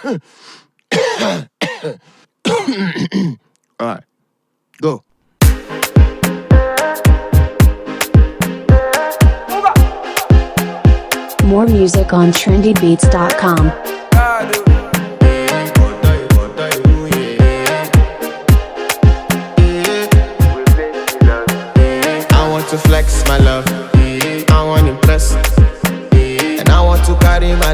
Alright, go. More music on trendybeats.com. I want to flex my love, I want to impress, and I want to carry my